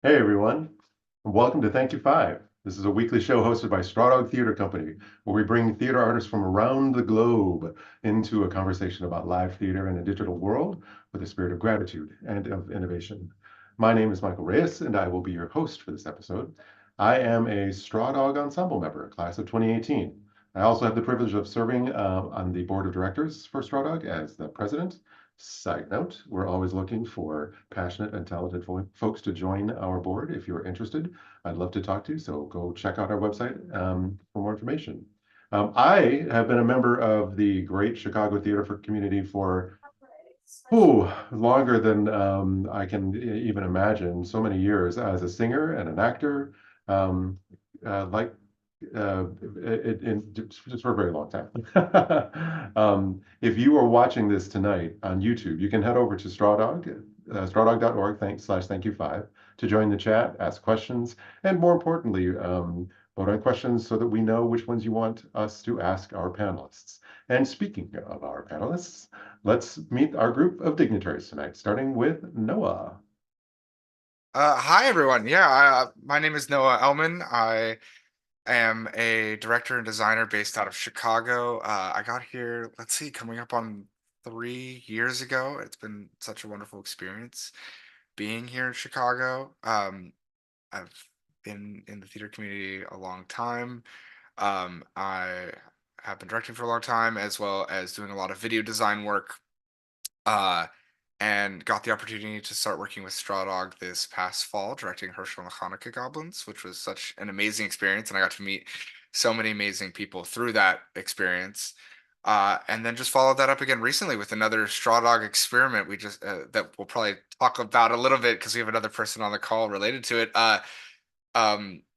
Hey everyone, and welcome to Thank You Five. This is a weekly show hosted by Straw Dog Theater Company, where we bring theater artists from around the globe into a conversation about live theater in a digital world with a spirit of gratitude and of innovation. My name is Michael Reyes, and I will be your host for this episode. I am a Straw Dog Ensemble member, class of 2018. I also have the privilege of serving on the board of directors for Straw Dog as the president. Side note, we're always looking for passionate and talented folks to join our board. If you're interested, I'd love to talk to you. So go check out our website for more information. I have been a member of the great Chicago theater community for longer than I can even imagine. So many years as a singer and an actor, um, like just for a very long time. If you are watching this tonight on YouTube, you can head over to strawdog.org thank you five to join the chat, ask questions, and more importantly, vote on questions so that we know which ones you want us to ask our panelists. And speaking of our panelists, let's meet our group of dignitaries tonight, starting with Noah. Hi everyone. My name is Noah Elman. I am a director and designer based out of Chicago. I got here, let's see, coming up on 3 years ago. It's been such a wonderful experience being here in Chicago. I've been in the theater community a long time. I have been directing for a long time, as well as doing a lot of video design work. Uh, and got the opportunity to start working with Straw Dog this past fall, directing Herschel and the Hanukkah Goblins, which was such an amazing experience, and I got to meet so many amazing people through that experience. And then just followed that up again recently with another Straw Dog experiment. We just that we'll probably talk about a little bit because we have another person on the call related to it.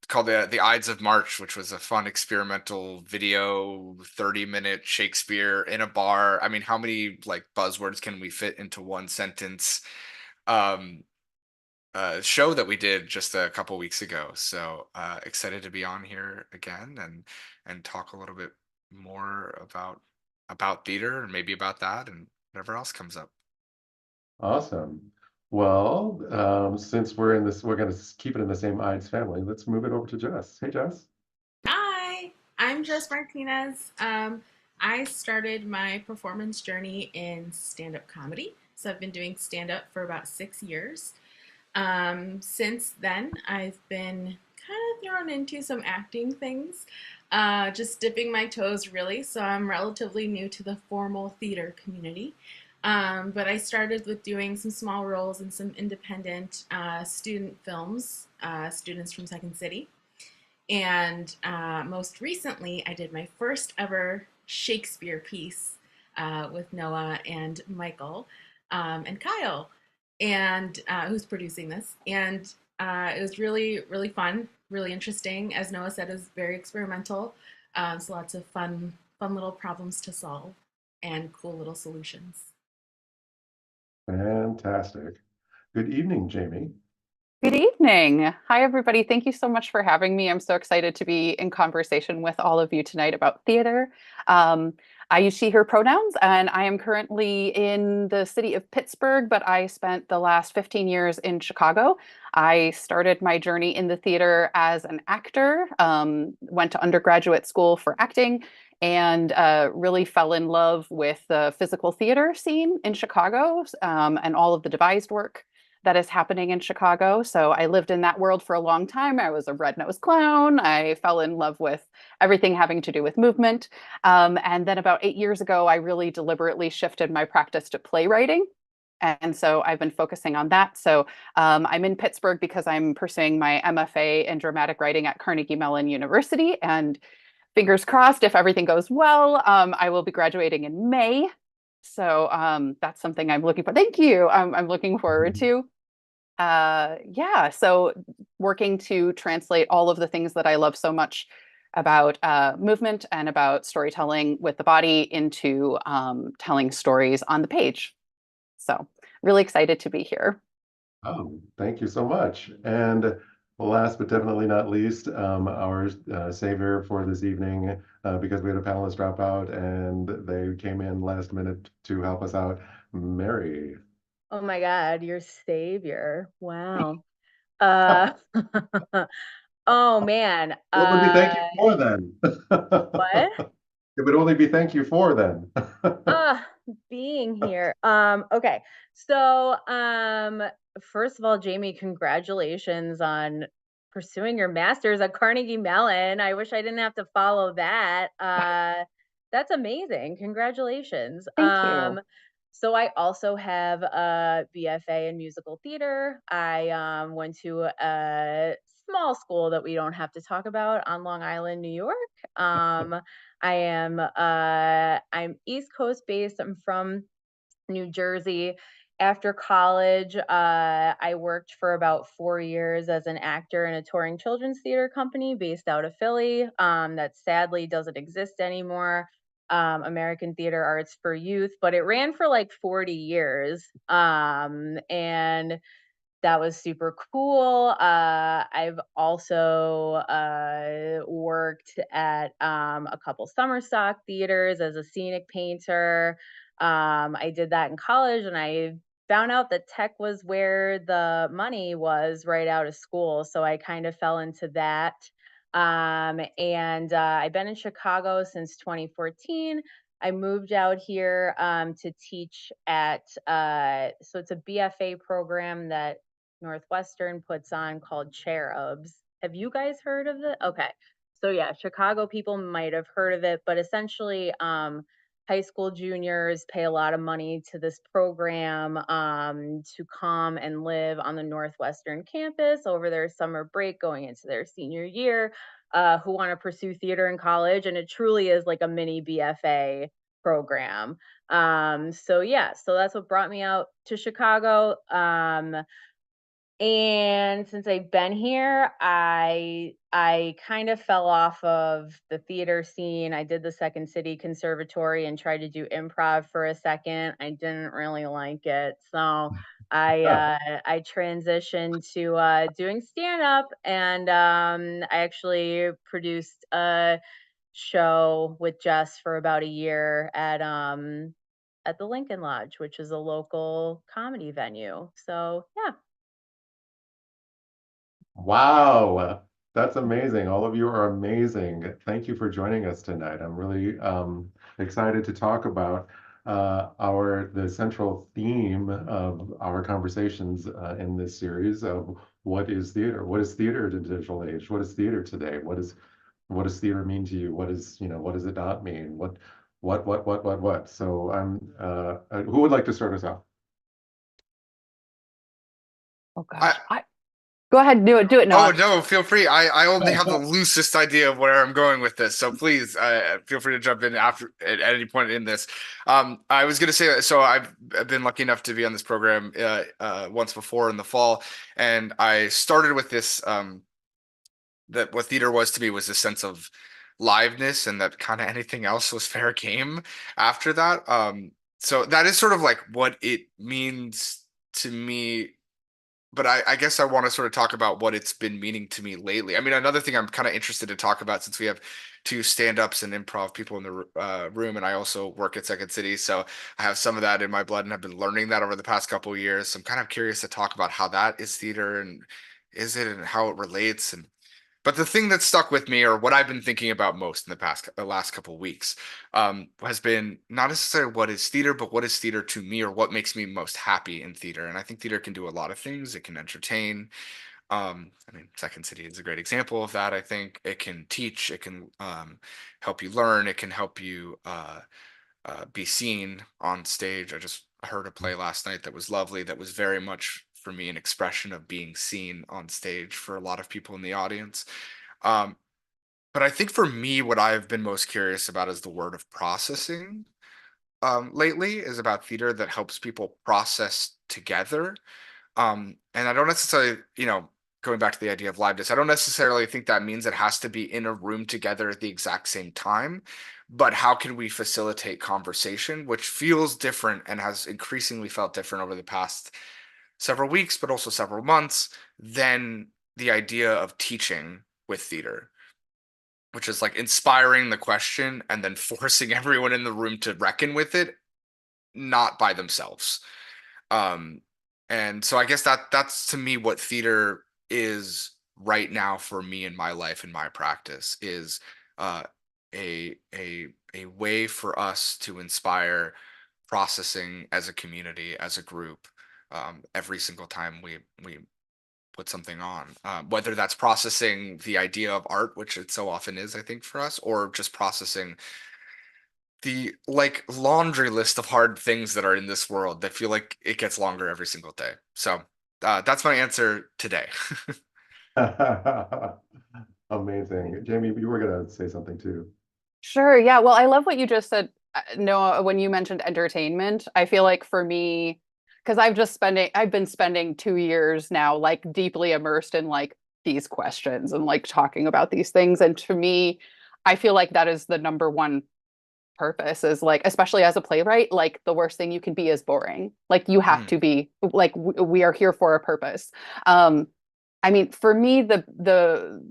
Called the Ides of March, which was a fun experimental video, 30-minute Shakespeare in a bar. I mean, how many like buzzwords can we fit into one sentence? Um, Show that we did just a couple weeks ago. So excited to be on here again and talk a little bit more about theater and maybe about that and whatever else comes up. Awesome. Well, since we're in this, we're going to keep it in the same Ides family. Let's move it over to Jess. Hey, Jess. Hi, I'm Jess Martinez. I started my performance journey in stand-up comedy. So I've been doing stand-up for about 6 years. Since then, I've been kind of thrown into some acting things, just dipping my toes really. So I'm relatively new to the formal theater community. But I started with doing some small roles in some independent student films, students from Second City. And most recently, I did my first ever Shakespeare piece with Noah and Michael and Kyle, and who's producing this. And it was really, really fun, really interesting. As Noah said, it was very experimental. So lots of fun little problems to solve and cool little solutions. Fantastic. Good evening, Jamie. Good evening. Hi, everybody. Thank you so much for having me. I'm so excited to be in conversation with all of you tonight about theater. Um, I use she, her pronouns, and I am currently in the city of Pittsburgh, but I spent the last 15 years in Chicago. I started my journey in the theater as an actor, went to undergraduate school for acting, and really fell in love with the physical theater scene in Chicago and all of the devised work that is happening in Chicago. So I lived in that world for a long time. I was a red-nosed clown. I fell in love with everything having to do with movement. And then about 8 years ago, I really deliberately shifted my practice to playwriting. And so I've been focusing on that. So I'm in Pittsburgh because I'm pursuing my MFA in dramatic writing at Carnegie Mellon University. And fingers crossed, if everything goes well, I will be graduating in May. So that's something I'm looking for. Thank you. I'm looking forward to. Yeah, so working to translate all of the things that I love so much about movement and about storytelling with the body into telling stories on the page. So really excited to be here. Oh, thank you so much. And last but definitely not least, our savior for this evening, because we had a panelist drop out and they came in last minute to help us out, Mary. Oh my God, your savior. Wow. Uh, oh man. What would we thank you for then? What? It would only be thank you for then. Uh, being here. Okay. So, first of all, Jamie, congratulations on pursuing your master's at Carnegie Mellon. I wish I didn't have to follow that. That's amazing. Congratulations. Thank you. So I also have a BFA in musical theater. I went to a small school that we don't have to talk about on Long Island, New York. I'm East Coast based. I'm from New Jersey. After college, I worked for about 4 years as an actor in a touring children's theater company based out of Philly. That sadly doesn't exist anymore. American Theater Arts for Youth, but it ran for like 40 years. And that was super cool. I've also worked at a couple summer stock theaters as a scenic painter. I did that in college, and I found out that tech was where the money was right out of school. So I kind of fell into that. And I've been in Chicago since 2014. I moved out here to teach at, so it's a BFA program that Northwestern puts on called Cherubs. Have you guys heard of it? Okay. So yeah, Chicago people might have heard of it, but essentially high school juniors pay a lot of money to this program to come and live on the Northwestern campus over their summer break going into their senior year, who want to pursue theater in college. And it truly is like a mini BFA program. So yeah, so that's what brought me out to Chicago. And since I've been here, I kind of fell off of the theater scene. I did the Second City Conservatory and tried to do improv for a second. I didn't really like it. So I transitioned to doing stand up, and I actually produced a show with Jess for about a year at the Lincoln Lodge, which is a local comedy venue. So yeah. Wow, that's amazing. All of you are amazing. Thank you for joining us tonight. I'm really excited to talk about the central theme of our conversations in this series of what is theater? What is theater in the digital age? What is theater today? What does theater mean to you? What does it not mean? What? So who would like to start us off? Oh gosh. Go ahead, do it, Oh Noah. no, feel free. I only have the loosest idea of where I'm going with this, so please feel free to jump in after at any point in this. I was gonna say, so I've been lucky enough to be on this program once before in the fall, and I started with this that what theater was to me was a sense of liveness, and that kind of anything else was fair game after that. So that is sort of like what it means to me, but I guess I want to sort of talk about what it's been meaning to me lately. I mean, another thing I'm kind of interested to talk about, since we have two stand-ups and improv people in the room, and I also work at Second City, so I have some of that in my blood, and I've been learning that over the past couple of years. So I'm kind of curious to talk about how that is theater, and is it, and how it relates. And but the thing that stuck with me, or what I've been thinking about most in the last couple of weeks, has been not necessarily what is theater, but what is theater to me, or what makes me most happy in theater. And I think theater can do a lot of things. It can entertain. I mean, Second City is a great example of that. I think it can teach. It can help you learn. It can help you be seen on stage. I just heard a play last night that was lovely. That was very much for me an expression of being seen on stage for a lot of people in the audience. Um, but I think for me, what I've been most curious about is the word of processing. Lately is about theater that helps people process together. And I don't necessarily, going back to the idea of liveness, I don't necessarily think that means it has to be in a room together at the exact same time, but how can we facilitate conversation, which feels different and has increasingly felt different over the past several weeks, but also several months, than the idea of teaching with theater, which is like inspiring the question and then forcing everyone in the room to reckon with it, not by themselves. And so I guess that's to me what theater is right now for me in my life and my practice is uh, a way for us to inspire processing as a community, as a group, every single time we put something on, whether that's processing the idea of art, which it so often is, I think, for us, or just processing the like laundry list of hard things that are in this world that feel like it gets longer every single day. So that's my answer today. Amazing. Jamie, you were gonna say something too. Sure. Yeah. Well, I love what you just said, Noah, when you mentioned entertainment. I feel like for me, because I've been spending 2 years now, like deeply immersed in like these questions and like talking about these things. And to me, I feel like that is the number one purpose is like, especially as a playwright, like the worst thing you can be is boring. Like you have Mm, to be like, we are here for a purpose. Um, I mean, for me, the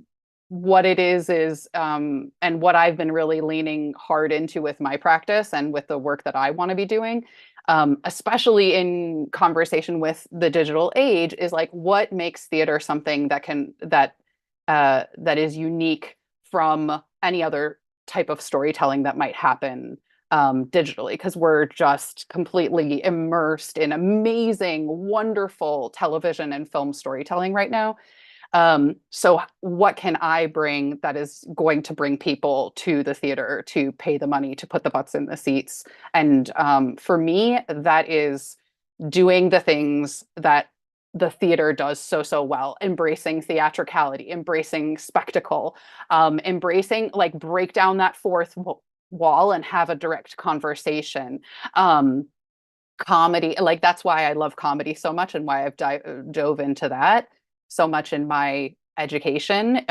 what it is and what I've been really leaning hard into with my practice and with the work that I want to be doing, especially in conversation with the digital age, is like what makes theater something that is unique from any other type of storytelling that might happen digitally, because we're just completely immersed in amazing, wonderful television and film storytelling right now. So what can I bring that is going to bring people to the theater to pay the money to put the butts in the seats? And for me, that is doing the things that the theater does so well, embracing theatricality, embracing spectacle, embracing like break down that wall and have a direct conversation. Comedy, like that's why I love comedy so much and why I've dove into that so much in my education,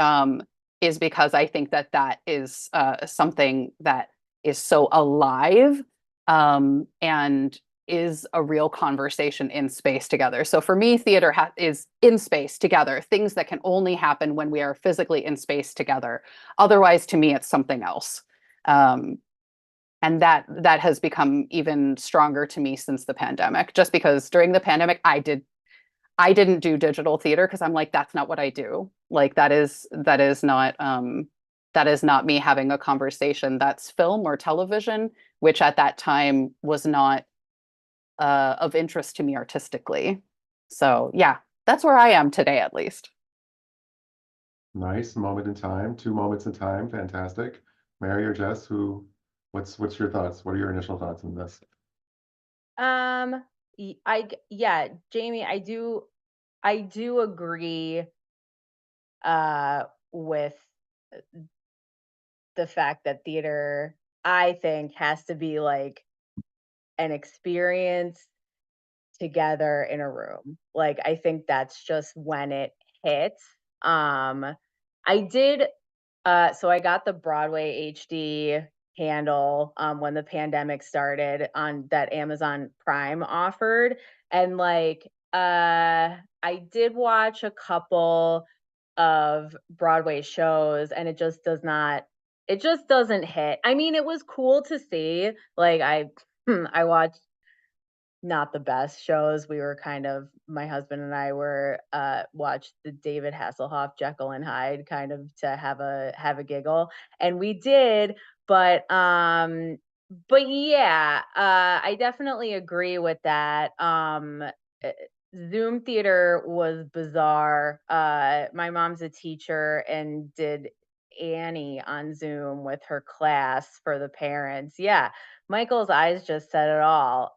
is because I think that that is something that is so alive, and is a real conversation in space together. So for me, theater is in space together, things that can only happen when we are physically in space together. Otherwise, to me, it's something else. Um, and that has become even stronger to me since the pandemic, just because during the pandemic I didn't do digital theater because I'm like, that's not what I do. Like that is not me having a conversation. That's film or television, which at that time was not of interest to me artistically. So yeah, that's where I am today, at least. Nice moment in time, two moments in time, fantastic. Mary or Jess, what's your thoughts? What are your initial thoughts on this? Um, yeah, Jamie, I do agree uh with the fact that theater, I think, has to be like an experience together in a room. Like I think that's just when it hits. Um I did so I got the Broadway HD handle when the pandemic started on that Amazon Prime offered, and like I did watch a couple of Broadway shows, and it just doesn't hit. I mean, it was cool to see. Like I watched not the best shows. We were kind of my husband and I were watched the David Hasselhoff Jekyll and Hyde kind of to have a giggle. And we did, but yeah, I definitely agree with that. Uh, Zoom theater was bizarre. My mom's a teacher and did Annie on Zoom with her class for the parents. Yeah, Michael's eyes just said it all.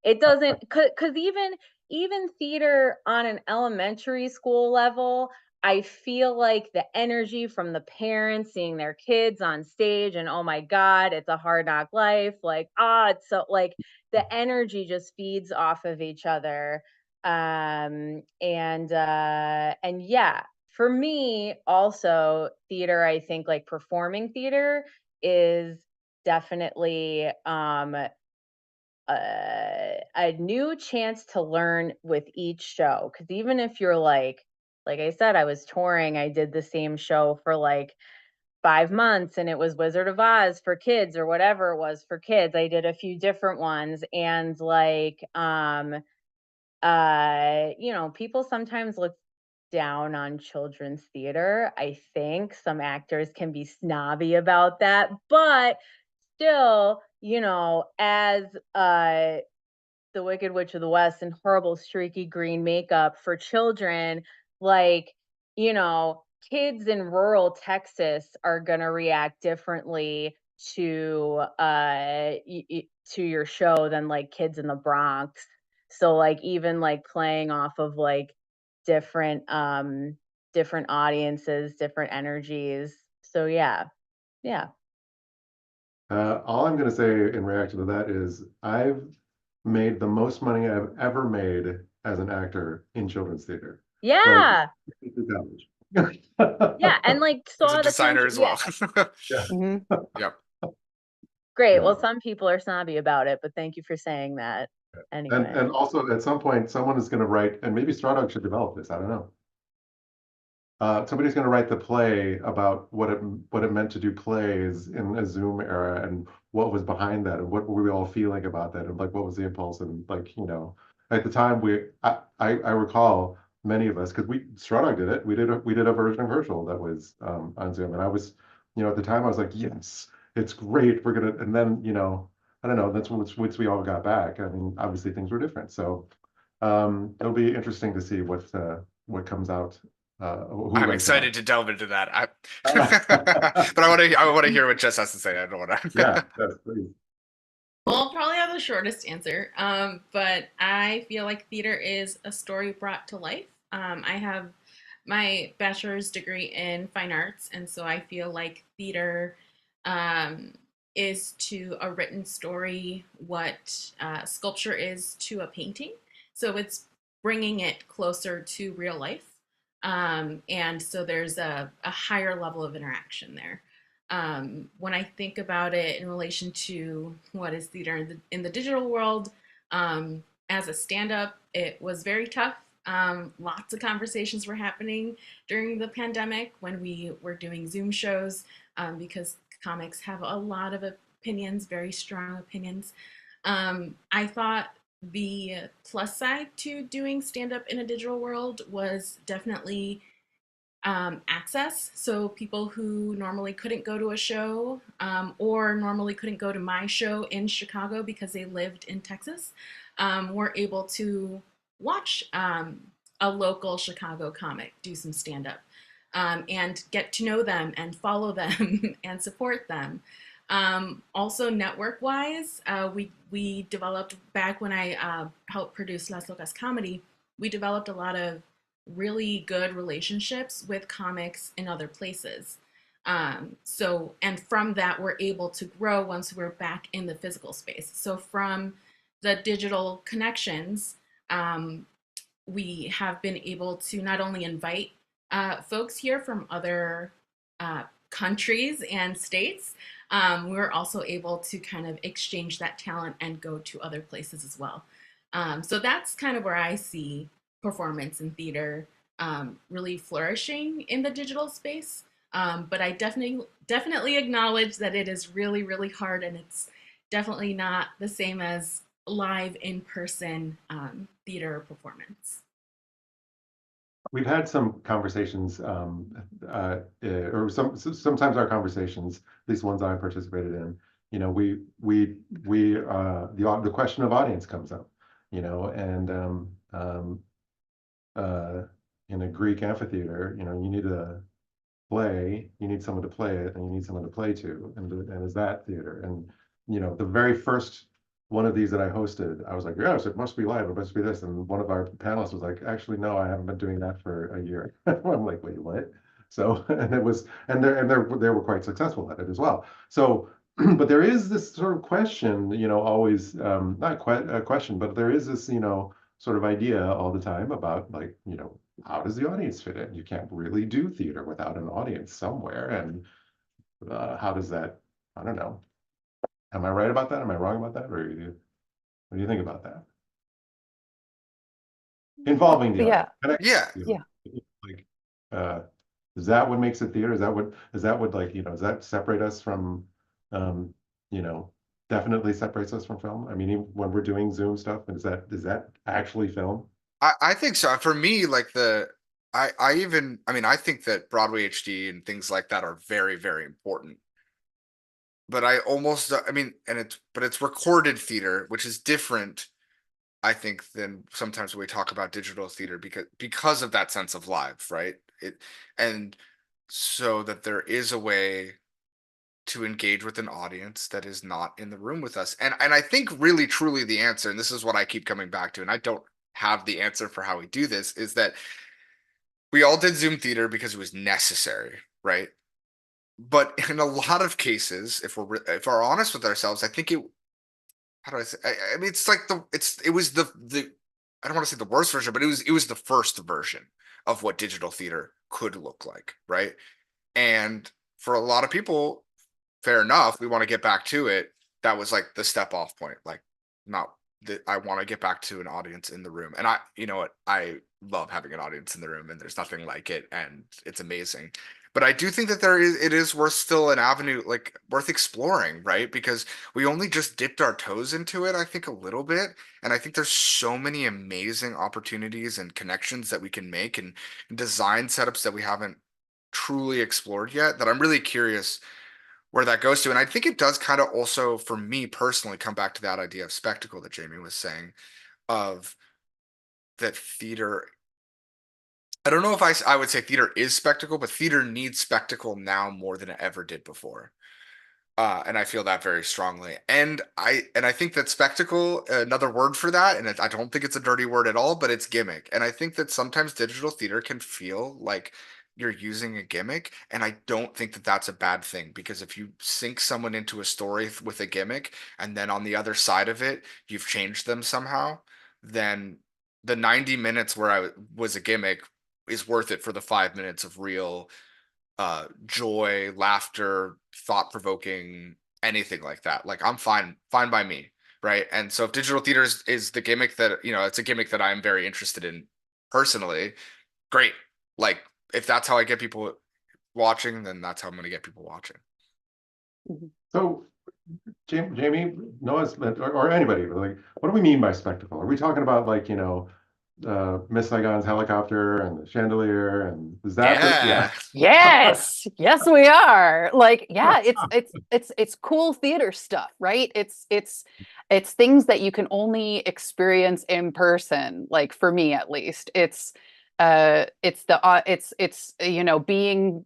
It doesn't, because even theater on an elementary school level, I feel like the energy from the parents seeing their kids on stage and oh my God, it's a hard knock life. Like, it's so like the energy just feeds off of each other. And yeah, for me also theater, I think like performing theater is definitely a new chance to learn with each show, because even if you're like I said, I was touring, I did the same show for like 5 months, and it was Wizard of Oz for kids or whatever it was for kids. I did a few different ones, and like people sometimes look down on children's theater. I think some actors can be snobby about that, but still, you know, as the Wicked Witch of the West and horrible streaky green makeup for children, like, you know, kids in rural Texas are going to react differently to to your show than like kids in the Bronx. So like even like playing off of like different different audiences, different energies. So yeah. Yeah. All I'm going to say in reaction to that is I've made the most money I've ever made as an actor in children's theater. Like, Yeah. through college. Yeah, and like As saw a the designer as well. Yeah. Mhm. Yep. Great. Yeah. Well, some people are snobby about it, but thank you for saying that. Anyway. And also at some point someone is going to write, and maybe Straw Dog should develop this, I don't know. Somebody's going to write the play about what it meant to do plays in a Zoom era and what was behind that and what were we all feeling about that and like what was the impulse and like, you know, at the time I recall many of us, because Straw Dog did it, we did a version of Herschel that was on Zoom, and I was, you know, at the time I was like, yes, it's great, we're gonna, and then, you know, I don't know, that's once we all got back, I mean, obviously things were different. So it'll be interesting to see what comes out. Who I'm writes about excited to delve into that. it. But I want to hear what Jess has to say. I don't want to. Yeah, yes, please. Well, I'll probably have the shortest answer, but I feel like theater is a story brought to life. I have my bachelor's degree in fine arts, and so I feel like theater um, is to a written story what sculpture is to a painting. So it's bringing it closer to real life. And so there's a higher level of interaction there. When I think about it in relation to what is theater in the digital world, as a stand-up, it was very tough. Lots of conversations were happening during the pandemic when we were doing Zoom shows, because comics have a lot of opinions, very strong opinions. I thought the plus side to doing stand-up in a digital world was definitely access. So people who normally couldn't go to a show, or normally couldn't go to my show in Chicago because they lived in Texas, were able to watch a local Chicago comic do some stand-up, and get to know them and follow them and support them. Also network-wise, we developed, back when I helped produce Locas Comedy, we developed a lot of really good relationships with comics in other places. And from that, we're able to grow once we're back in the physical space. So from the digital connections, we have been able to not only invite folks here from other countries and states, we're also able to kind of exchange that talent and go to other places as well. So that's kind of where I see performance and theater really flourishing in the digital space. But I definitely acknowledge that it is really, really hard, and it's definitely not the same as live in-person theater performance. We've had some conversations, or sometimes our conversations, at least ones I participated in, you know, the question of audience comes up, you know, and in a Greek amphitheater, you know, you need a play, you need someone to play it, and you need someone to play to, and is that theater? And you know, the very first one of these that I hosted, I was like, yes, it must be live, it must be this. And one of our panelists was like, actually, no, I haven't been doing that for a year. I'm like, wait, what? So, and it was, and they were quite successful at it as well. So, but there is this sort of question, you know, always, not quite a question, but there is this, you know, sort of idea all the time about like, you know, how does the audience fit in? You can't really do theater without an audience somewhere. And how does that, I don't know. Am I right about that? Am I wrong about that? Or what do you think about that? Involving the Yeah. audience. Yeah. Yeah. Like, is that what makes it theater? Is that what like, you know, does that separate us from, you know, definitely separates us from film? I mean, even when we're doing Zoom stuff, is that actually film? I think so. For me, like I think that Broadway HD and things like that are very, very important. But I almost, I mean, but it's recorded theater, which is different, I think, than sometimes when we talk about digital theater because of that sense of live, right? And so that there is a way to engage with an audience that is not in the room with us. And I think really truly the answer, and this is what I keep coming back to, and I don't have the answer for how we do this, is that we all did Zoom theater because it was necessary, right? But in a lot of cases, if we're honest with ourselves, I think it how do I say? I mean, it's like it was the I don't want to say the worst version, but it was the first version of what digital theater could look like, right? And for a lot of people, fair enough, we want to get back to it. That was like the step off point, like not that I want to get back to an audience in the room. And you know what, I love having an audience in the room, and there's nothing like it, and it's amazing. But I do think that it is worth still an avenue, like worth exploring, right? Because we only just dipped our toes into it, I think, a little bit. And I think there's so many amazing opportunities and connections that we can make, and design setups that we haven't truly explored yet, that I'm really curious where that goes to. And I think it does kind of also, for me personally, come back to that idea of spectacle that Jamie was saying, of that theater. I don't know if I would say theater is spectacle, but theater needs spectacle now more than it ever did before. And I feel that very strongly. And I think that spectacle, another word for that, and I don't think it's a dirty word at all, but it's gimmick. And I think that sometimes digital theater can feel like you're using a gimmick, and I don't think that that's a bad thing, because if you sink someone into a story with a gimmick, and then on the other side of it, you've changed them somehow, then the 90 minutes where I was a gimmick is worth it for the 5 minutes of real joy, laughter, thought provoking, anything like that. Like I'm fine by me, right? And so if digital theater is the gimmick that, it's a gimmick that I'm very interested in personally, great. Like if that's how I get people watching, then that's how I'm going to get people watching. So, Jamie, Noah's, or anybody, like, what do we mean by spectacle? Are we talking about, like, Miss Saigon's helicopter and the chandelier, and is that Yeah. Yes, yes, we are. Like, yeah, it's cool theater stuff, right? It's things that you can only experience in person. Like for me, at least, it's being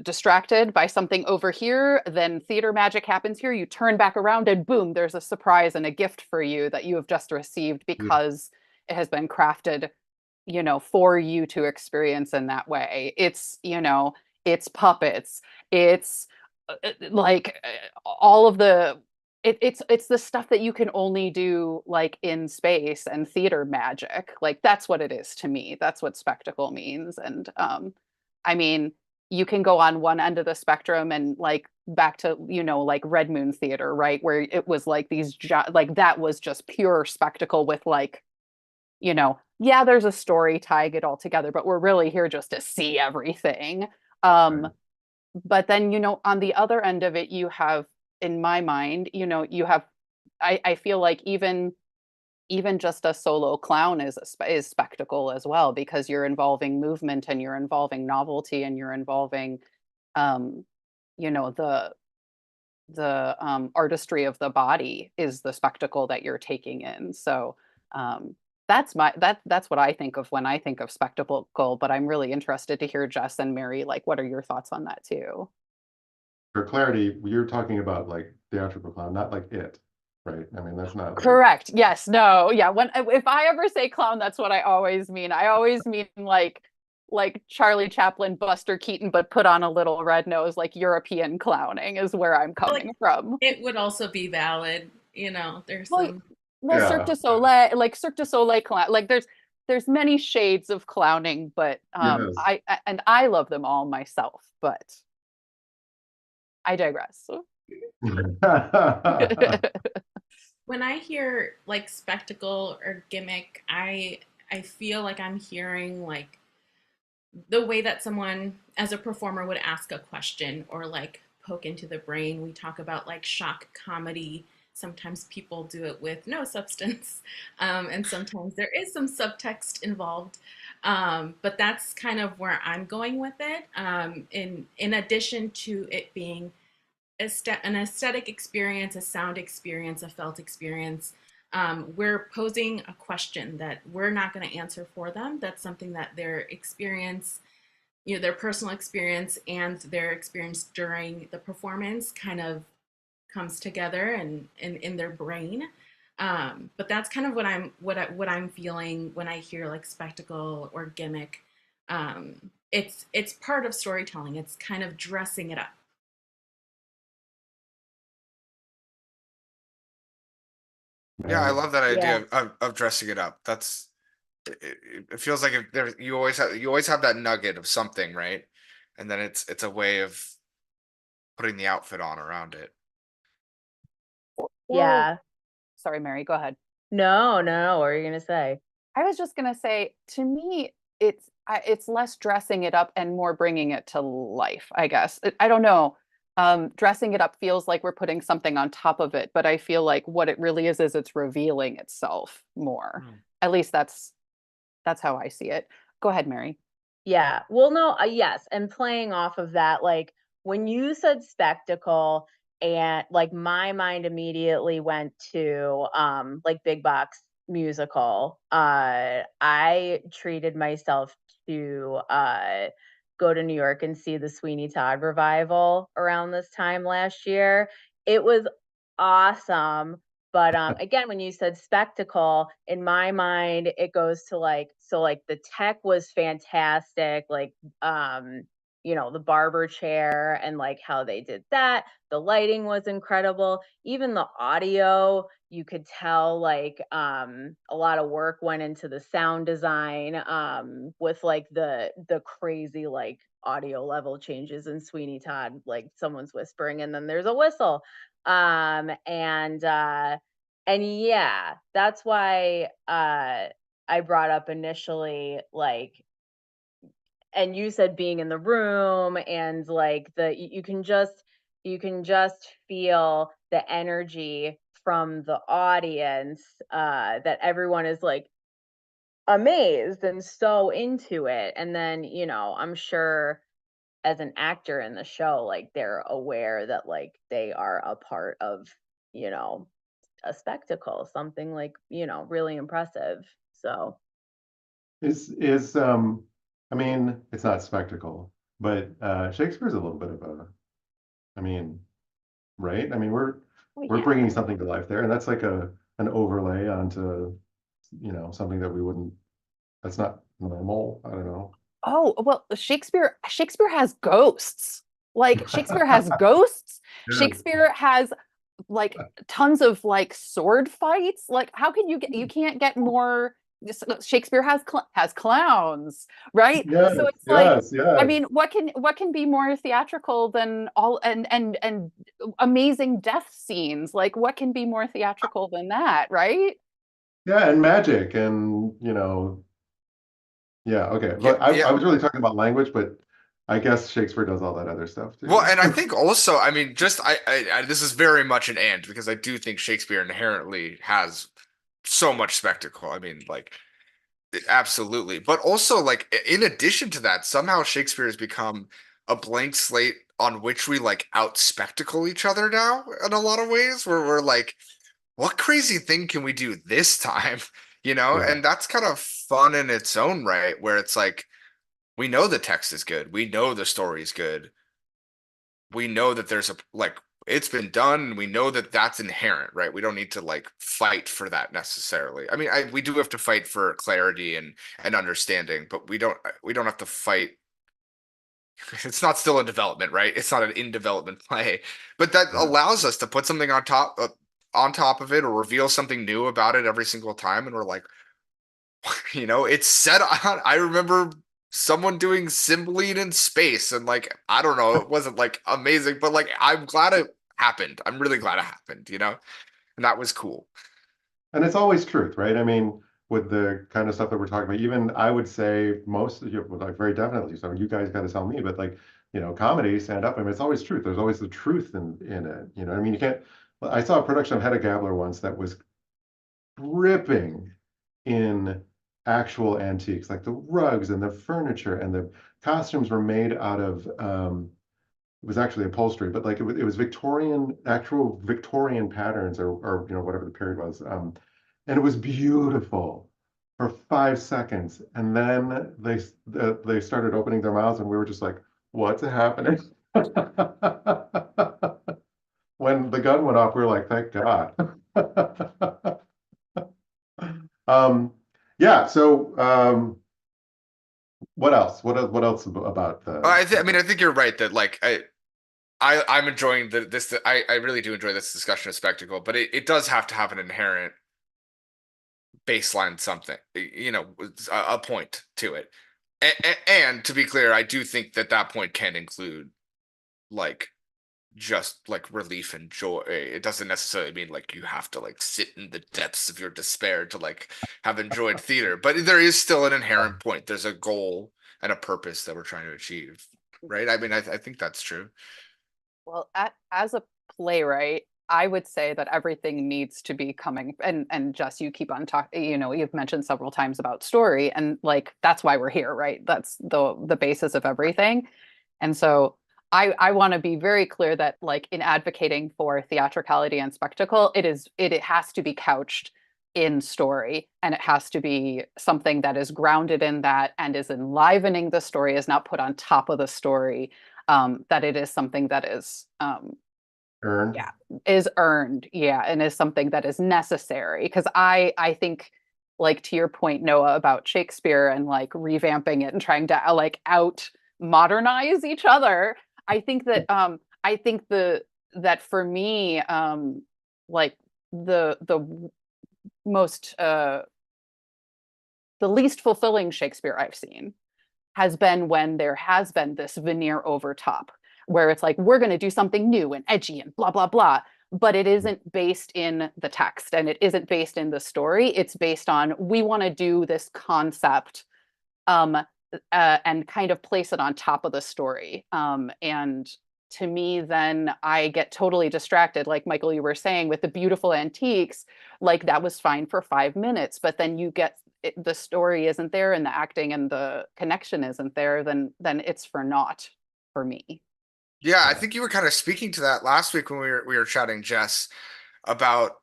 distracted by something over here, then theater magic happens here. You turn back around, and boom, there's a surprise and a gift for you that you have just received because it has been crafted for you to experience in that way. It's puppets. It's like all of it's the stuff that you can only do like in space and theater magic. Like that's what it is to me. That's what spectacle means. And I mean, you can go on one end of the spectrum and like back to like Red Moon Theater, right, where it was like like that was just pure spectacle with like yeah, there's a story tying it all together, but we're really here just to see everything. But then, on the other end of it, you have, in my mind, you have, I feel like even just a solo clown is spectacle as well, because you're involving movement and you're involving novelty and you're involving, um, the artistry of the body is the spectacle that you're taking in. So, that's what I think of when I think of spectacle, but I'm really interested to hear Jess and Mary, like, what are your thoughts on that too? For clarity, you're talking about like theatrical clown, not like it, right? I mean, that's not like Correct. Yes. No. Yeah. If I ever say clown, that's what I always mean. I always mean like Charlie Chaplin, Buster Keaton, but put on a little red nose, like European clowning is where I'm coming from. It would also be valid. There's Well, some. well, yeah, Cirque du Soleil clown, like there's many shades of clowning, but yes. I love them all myself, but I digress. When I hear like spectacle or gimmick, I feel like I'm hearing like the way that someone as a performer would ask a question or like poke into the brain. We talk about like shock comedy. Sometimes people do it with no substance, and sometimes there is some subtext involved. But that's kind of where I'm going with it. In addition to it being an aesthetic experience, a sound experience, a felt experience, we're posing a question that we're not going to answer for them. That's something that their experience, their personal experience and their experience during the performance kind of comes together and in their brain. But that's kind of what I'm feeling when I hear like spectacle or gimmick. It's part of storytelling. It's kind of dressing it up. Yeah, I love that idea Yeah. of dressing it up. It feels like if there you always have that nugget of something, right? And then it's a way of putting the outfit on around it. Yeah. Sorry, Mary, go ahead. No. What are you gonna say? I was just gonna say, to me, it's less dressing it up and more bringing it to life, I guess. I don't know. Dressing it up feels like we're putting something on top of it, but I feel like what it really is it's revealing itself more. At least that's how I see it. Go ahead, Mary. Yeah. Well, no, yes. And playing off of that, like when you said spectacle, and like my mind immediately went to like big box musical. I treated myself to go to New York and see the Sweeney Todd revival around this time last year. It was awesome. But again, when you said spectacle, in my mind, it goes to like, so like the tech was fantastic, like the barber chair and like how they did that. The lighting was incredible. Even the audio, you could tell like a lot of work went into the sound design with like the crazy like audio level changes in Sweeney Todd, like someone's whispering and then there's a whistle. And yeah, that's why I brought up initially like, and you said being in the room and like you can just feel the energy from the audience, that everyone is like amazed and so into it. And then I'm sure as an actor in the show, like they're aware that like they are a part of you know a spectacle, something like really impressive. So Is I mean, it's not spectacle, but Shakespeare's a little bit of a, I mean, right? I mean, Oh, we're yeah. bringing something to life there, and that's like an overlay onto, something that we wouldn't, that's not normal. I don't know. Oh, well, Shakespeare has ghosts. Like Shakespeare has ghosts. Yeah. Shakespeare has like tons of like sword fights. Like how can you can't get more. Shakespeare has clowns, right? Yes, So it's like, yes, I yes. mean, what can be more theatrical than all and amazing death scenes? Like what can be more theatrical than that, right? Yeah, and magic and, yeah, okay. Yeah, But I yeah. was really talking about language, but I guess Shakespeare does all that other stuff Well, too. and I think also, I mean, just this is very much an and because I do think Shakespeare inherently has so much spectacle. I mean, like absolutely. But also like in addition to that, somehow Shakespeare has become a blank slate on which we like out spectacle each other now in a lot of ways where we're like, what crazy thing can we do this time? Yeah. And that's kind of fun in its own right, where it's like we know the text is good, we know the story is good, we know that there's a like it's been done and we know that that's inherent, right? We don't need to like fight for that necessarily. I mean, we do have to fight for clarity and understanding, but we don't have to fight. It's not still in development, right? It's not an in development play, but that Yeah. allows us to put something on top of it or reveal something new about it every single time and we're like, it's set on. I remember someone doing Cymbeline in space, and like, I don't know, it wasn't like amazing, but like, I'm glad it happened. I'm really glad it happened, and that was cool. And it's always truth, right? I mean, with the kind of stuff that we're talking about, even I would say most of you, like very definitely. So you guys got to tell me, but like, comedy, stand up, I mean, it's always truth. There's always the truth in it. I mean, you can't. I saw a production of Hedda Gabler once that was dripping in actual antiques, like the rugs and the furniture, and the costumes were made out of it was actually upholstery, but like it was Victorian, actual Victorian patterns, or you know, whatever the period was. And it was beautiful for 5 seconds, and then they started opening their mouths, and we were just like, "What's happening?" When the gun went off, we were like, "Thank God." Yeah. So, what else? What else about I mean, I think you're right that like I'm enjoying this. I really do enjoy this discussion of spectacle, but it does have to have an inherent baseline something, you know, a point to it. And to be clear, I do think that that point can include like just like relief and joy. It doesn't necessarily mean like you have to like sit in the depths of your despair to like have enjoyed theater, but there is still an inherent point. There's a goal and a purpose that we're trying to achieve, right? I mean, I think that's true. Well, as a playwright, I would say that everything needs to be coming, and Jess, you keep on talking, you know, you've mentioned several times about story, and like that's why we're here, right? That's the basis of everything. And so I want to be very clear that like in advocating for theatricality and spectacle, it has to be couched in story, and it has to be something that is grounded in that and is enlivening the story, is not put on top of the story. That it is something that is earned? yeah, is earned, yeah, and is something that is necessary. Because I think, like to your point, Noah, about Shakespeare and like revamping it and trying to like out modernize each other. I think that for me, like the most the least fulfilling Shakespeare I've seen has been when there has been this veneer over top, where it's like, we're going to do something new and edgy and blah, blah, blah. But it isn't based in the text and it isn't based in the story. It's based on, we want to do this concept um, and kind of place it on top of the story. And to me, then I get totally distracted. Like Michael, you were saying with the beautiful antiques, like that was fine for 5 minutes, but then you get the story isn't there and the acting and the connection isn't there, then it's for naught for me. Yeah, I think you were kind of speaking to that last week when we were chatting, Jess, about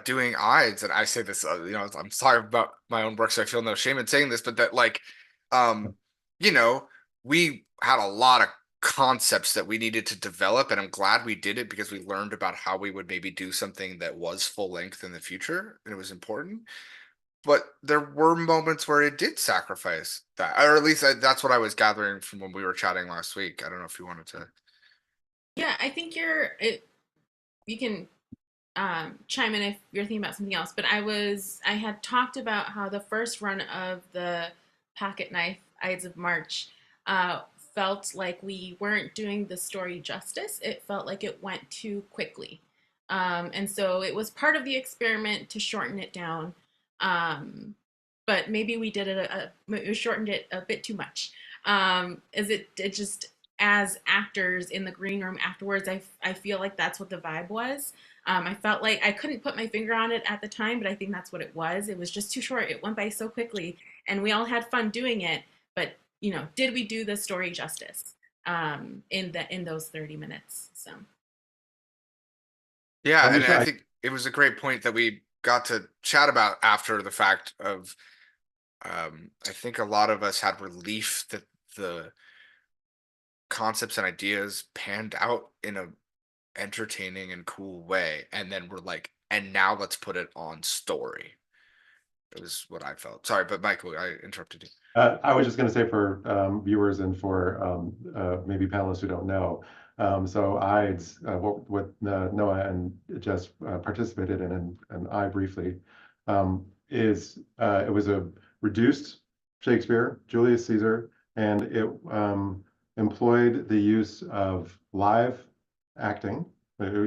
doing Ides, and I say this, you know, I'm sorry about my own work, so I feel no shame in saying this, but that like, um, you know, we had a lot of concepts that we needed to develop, and I'm glad we did it because we learned about how we would maybe do something that was full length in the future, and it was important. But there were moments where it did sacrifice that, or at least that's what I was gathering from when we were chatting last week. I don't know if you wanted to. Yeah, I think you can chime in if you're thinking about something else, but I had talked about how the first run of the pocket knife Ides of March felt like we weren't doing the story justice. It felt like it went too quickly. And so it was part of the experiment to shorten it down. But maybe we did we shortened it a bit too much. As it just, as actors in the green room afterwards, I feel like that's what the vibe was. I felt like I couldn't put my finger on it at the time, but I think that's what it was. It was just too short. It went by so quickly, and we all had fun doing it. But you know, did we do the story justice in those 30 minutes? So Yeah, Let me and I try. think it was a great point that we got to chat about after the fact of I think a lot of us had relief that the concepts and ideas panned out in a entertaining and cool way, and then we're like, and now let's put it on story. It was what I felt. Sorry, but Michael, I interrupted you. I was just going to say for viewers and for maybe panelists who don't know, so IDES, what Noah and Jess participated in, and I briefly, it was a reduced Shakespeare, Julius Caesar, and it employed the use of live acting,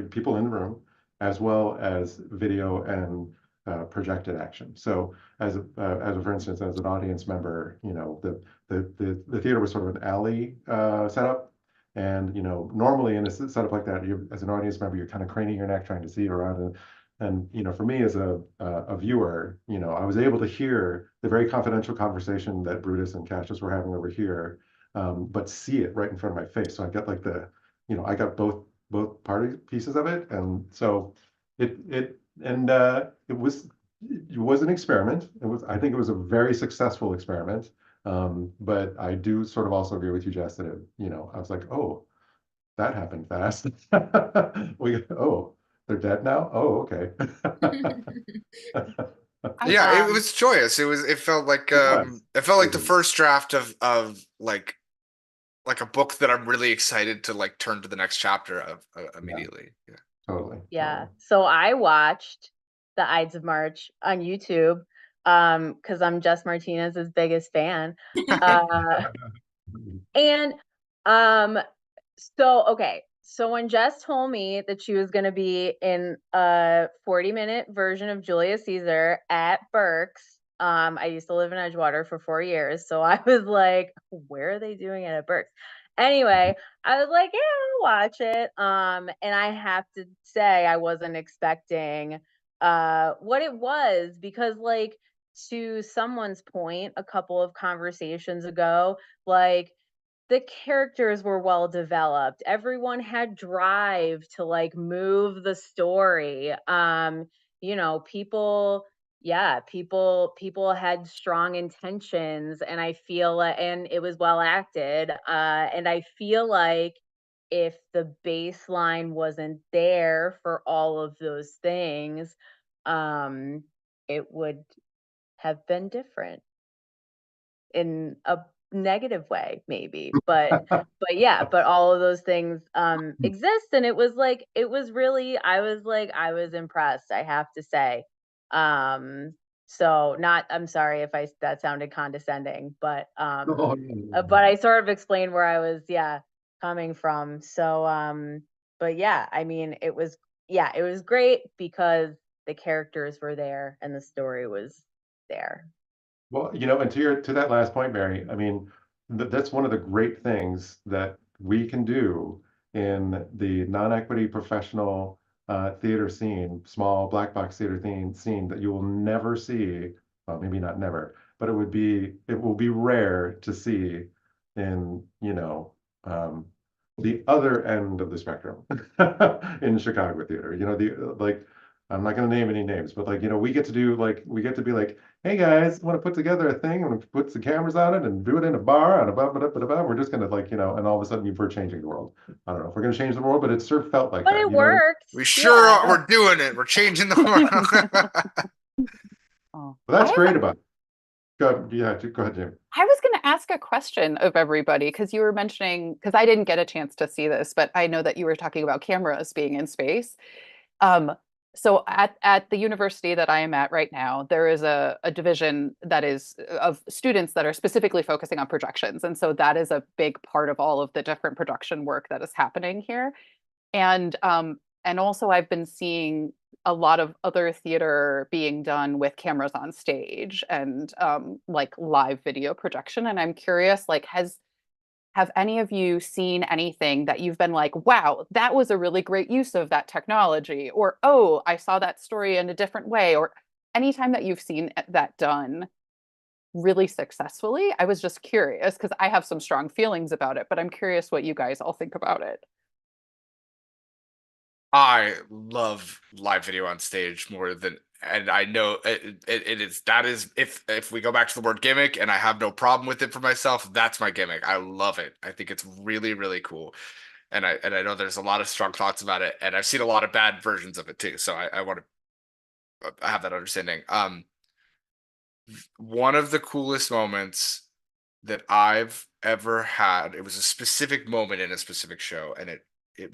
people in the room, as well as video and projected action. So as for instance, as an audience member, you know, the theater was sort of an alley setup. And, you know, normally in a setup like that, you, as an audience member, you're kind of craning your neck trying to see around And for me as a viewer, I was able to hear the very confidential conversation that Brutus and Cassius were having over here, but see it right in front of my face. So I got like I got both party pieces of it, and so it was an experiment. I think it was a very successful experiment. But I do sort of also agree with you, Jess, that I was like, oh, that happened fast. Oh, they're dead now? Oh, okay. Yeah, it Um, was joyous. It felt like It was. it felt like It the was. first draft of like a book that I'm really excited to like turn to the next chapter of Yeah, immediately. Yeah. totally. Yeah. Totally. So I watched the Ides of March on YouTube because I'm Jess Martinez's biggest fan. Uh and um so okay. So when Jess told me that she was gonna be in a 40-minute version of Julius Caesar at Burke's, I used to live in Edgewater for 4 years, so I was like, where are they doing it at Burke's? Anyway, I was like, yeah, I'll watch it. And I have to say I wasn't expecting what it was because like to someone's point a couple of conversations ago, like the characters were well developed. Everyone had drive to like move the story. People, yeah, people had strong intentions, and I feel and it was well acted. And I feel like if the baseline wasn't there for all of those things, um, it would have been different in a negative way maybe, but yeah, but all of those things exist, and it was really, I was impressed, I have to say. So not, I'm sorry if I that sounded condescending, Oh, yeah. but I sort of explained where I was, yeah, coming from. So but yeah, I mean, it was, yeah, it was great because the characters were there and the story was there. Well, and to that last point, Mary, I mean, that's one of the great things that we can do in the non-equity professional theater scene, small black box theater scene that you will never see. Well, maybe not never, but it will be rare to see in, the other end of the spectrum in Chicago theater. The like I'm not going to name any names, but like, we get to be like, hey guys, want to put together a thing and put some cameras on it and do it in a bar and above, we're just gonna like, and all of a sudden we're changing the world. I don't know if we're gonna change the world, but it sure felt like But that. it You know what I mean? worked. We sure Yeah. are. We're doing it. We're changing the world. oh, But I that's have great about it. Go ahead, Jim. I was going to ask a question of everybody because you were mentioning, because I didn't get a chance to see this, but I know that you were talking about cameras being in space. Um, so at the university that I am at right now, there is a division that is of students that are specifically focusing on projections. And so that is a big part of all of the different production work that is happening here. And also I've been seeing a lot of other theater being done with cameras on stage and like live video projection. And I'm curious, like, have any of you seen anything that you've been like, wow, that was a really great use of that technology? Or, oh, I saw that story in a different way? Or anytime that you've seen that done really successfully? I was just curious because I have some strong feelings about it, but I'm curious what you guys all think about it. I love live video on stage more than, and I know it is, that is, if we go back to the word gimmick, and I have no problem with it for myself, that's my gimmick. I love it. I think it's really, really cool. And I know there's a lot of strong thoughts about it, and I've seen a lot of bad versions of it too. So I want to have that understanding. One of the coolest moments that I've ever had, it was a specific moment in a specific show, and it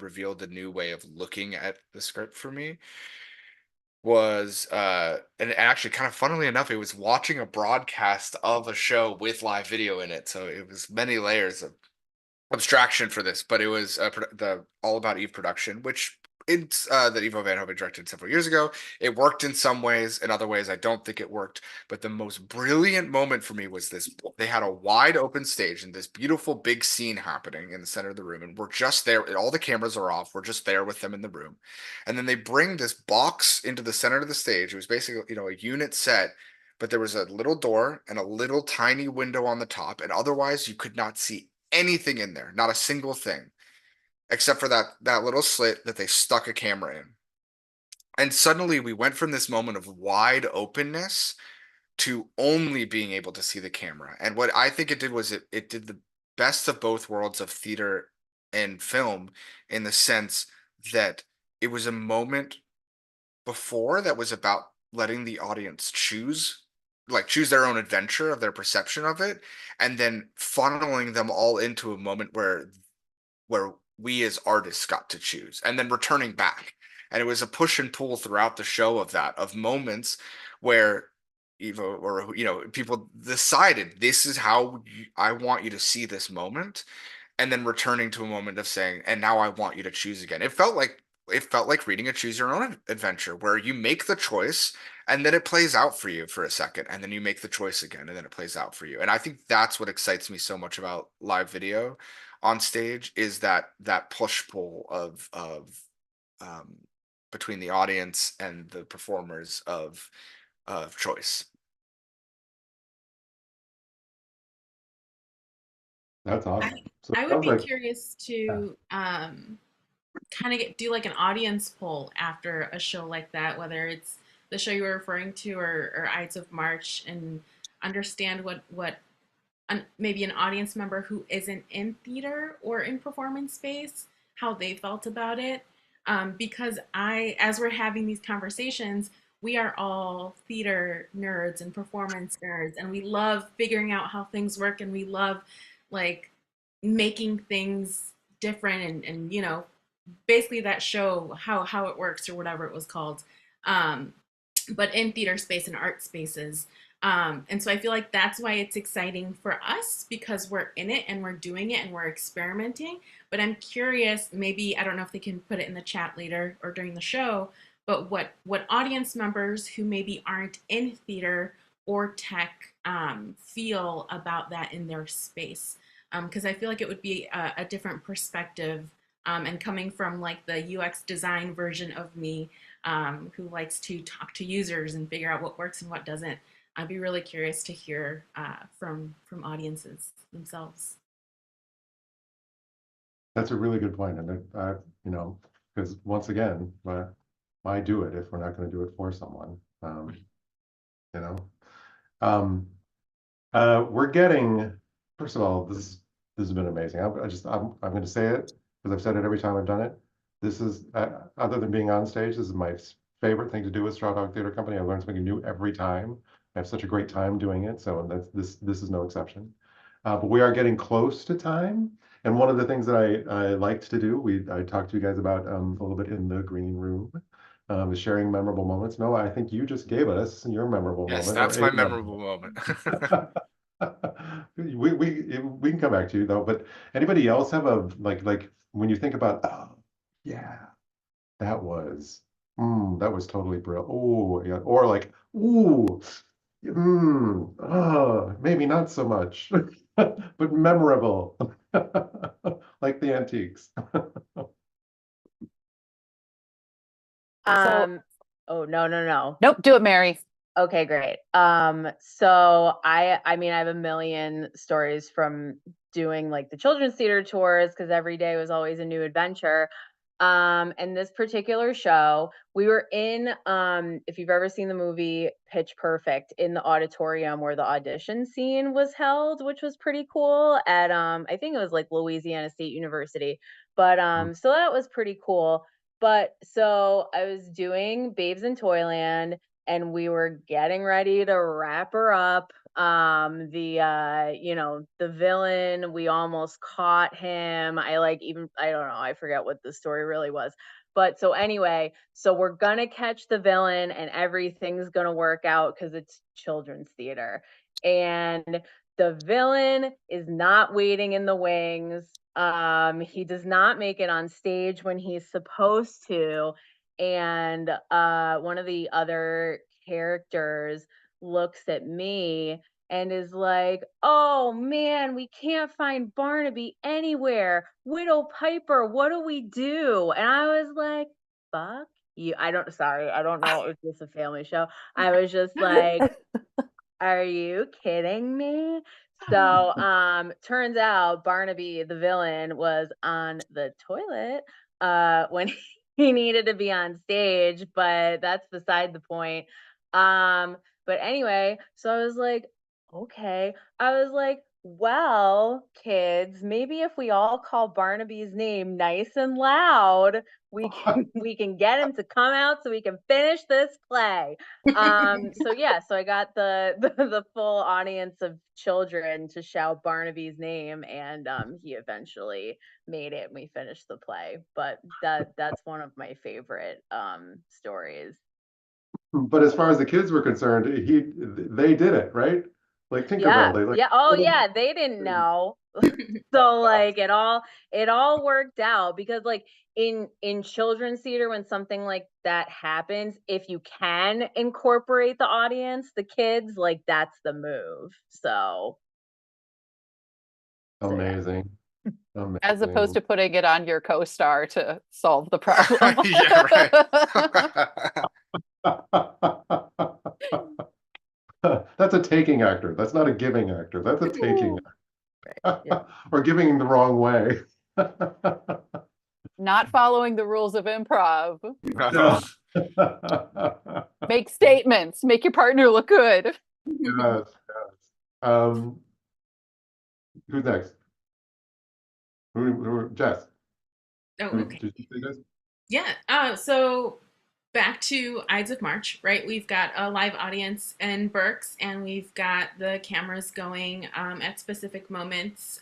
revealed a new way of looking at the script for me, was and actually kind of funnily enough, it was watching a broadcast of a show with live video in it. So it was many layers of abstraction for this, but it was the All About Eve production, which that Ivo Van Hove directed several years ago. It worked in some ways, in other ways I don't think it worked. But the most brilliant moment for me was this: they had a wide open stage and this beautiful big scene happening in the center of the room, and we're just there. All the cameras are off. We're just there with them in the room, and then they bring this box into the center of the stage. It was basically, a unit set, but there was a little door and a little tiny window on the top, and otherwise you could not see anything in there, not a single thing, except for that little slit that they stuck a camera in. And suddenly we went from this moment of wide openness to only being able to see the camera. And what I think it did was it did the best of both worlds of theater and film, in the sense that it was a moment before that was about letting the audience choose their own adventure of their perception of it, and then funneling them all into a moment where we as artists got to choose, and then returning back. And it was a push and pull throughout the show of moments where Evo, or people decided, this is how I want you to see this moment, and then returning to a moment of saying, and now I want you to choose again. It felt like reading a choose your own adventure, where you make the choice and then it plays out for you for a second, and then you make the choice again and then it plays out for you. And I think that's what excites me so much about live video on stage, is that push pull of um, between the audience and the performers of choice. That's awesome. So it I would sounds be like, curious yeah. to kind of do like an audience poll after a show like that, whether it's the show you were referring to, or Ides of March, and understand what maybe an audience member who isn't in theater or in performance space, how they felt about it. Because as we're having these conversations, we are all theater nerds and performance nerds, and we love figuring out how things work, and we love like making things different, and basically that show how it works, or whatever it was called, um, but in theater space and art spaces. And so I feel like that's why it's exciting for us, because we're in it and we're doing it and we're experimenting. But I'm curious, maybe I don't know if they can put it in the chat later or during the show, but what audience members who maybe aren't in theater or tech feel about that in their space. Because I feel like it would be a different perspective, and coming from like the UX design version of me, who likes to talk to users and figure out what works and what doesn't. I'd be really curious to hear from audiences themselves. That's a really good point. And because once again, why do it if we're not going to do it for someone? You know, um, we're getting, first of all, this has been amazing. I'm going to say it because I've said it every time I've done it. This is, other than being on stage, this is my favorite thing to do with Straw Dog Theater Company. I learn something new every time. I have such a great time doing it, so this is no exception. But we are getting close to time. And one of the things that I liked to do, I talked to you guys about a little bit in the green room, is sharing memorable moments. Noah, I think you just gave us your memorable Yes, moment, or that's my a memorable. memorable moment. We can come back to you though, but anybody else have a like when you think about, oh yeah, that was that was totally brilliant. Oh yeah, or like, ooh, maybe not so much, but memorable. Like the antiques. Oh, no. Nope, do it, Mary. Okay, great. So I mean, I have a million stories from doing like the children's theater tours, because every day was always a new adventure. And this particular show, we were in, if you've ever seen the movie Pitch Perfect, in the auditorium where the audition scene was held, which was pretty cool, at I think it was like Louisiana State University. But so that was pretty cool. But so I was doing Babes in Toyland, and we were getting ready to wrap her up. The villain, we almost caught him. I don't know, I forget what the story really was. But so anyway, so we're gonna catch the villain and everything's gonna work out because it's children's theater. And the villain is not waiting in the wings. He does not make it on stage when he's supposed to. And one of the other characters looks at me and is like, "Oh man, we can't find Barnaby anywhere. Widow Piper, what do we do?" And I was like, "Fuck you." I don't know if it's a family show. I was just like, "Are you kidding me?" So, turns out Barnaby the villain was on the toilet when he needed to be on stage, but that's beside the point. But anyway, so I was like, "Okay." I was like, "Well, kids, maybe if we all call Barnaby's name nice and loud, we can we can get him to come out so we can finish this play." So yeah, so I got the full audience of children to shout Barnaby's name, and he eventually made it and we finished the play. But that's one of my favorite stories. But as far as the kids were concerned, they did it, right? Like Tinkerbell, Yeah, they like, yeah. Oh yeah, they didn't know. So like it all worked out because like in children's theater when something like that happens, if you can incorporate the audience, the kids, like that's the move. So yeah. amazing, As opposed amazing. to putting it on your co-star to solve the problem. Yeah, right. That's a taking actor. That's not a giving actor. That's a taking Yeah. or giving the wrong way. Not following the rules of improv. Yeah. Make statements. Make your partner look good. Yes, yes. Um, who's next? Jess? Oh, okay. Did you say Jess? Yeah. So back to Ides of March, right? We've got a live audience in Berks, and we've got the cameras going at specific moments